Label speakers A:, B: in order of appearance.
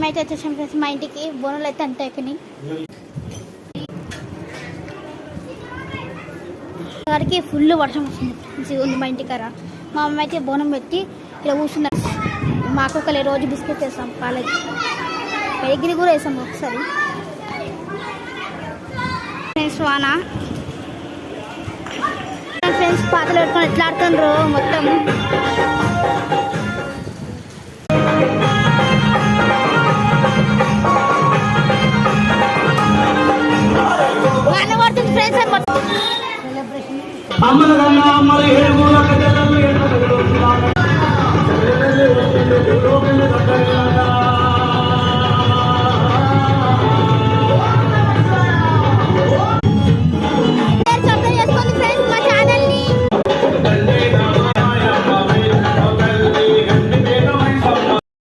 A: మేమైతే వచ్చేసాం ఫ్రెండ్స్ మా ఇంటికి. బోనాలు అయితే అంత అయిపోయినాయి. వారికి ఫుల్ వర్షం వస్తుంది ఉంది మా ఇంటికార. మా అమ్మ అయితే బోనం పెట్టి ఇలా కూర్చున్నారు. మాకు ఒక రోజు బిస్కెట్ వేస్తాం, కాలేజ్ పెరిగిరి కూడా వేసాం ఒకసారి. ఫ్రెండ్స్ వానా ఫ్రెండ్స్ పాతలు పెట్టుకొని ఎట్లా ఆడుతుండ్రు మొత్తం. వాన పడుతుంది ఫ్రెండ్స్ అని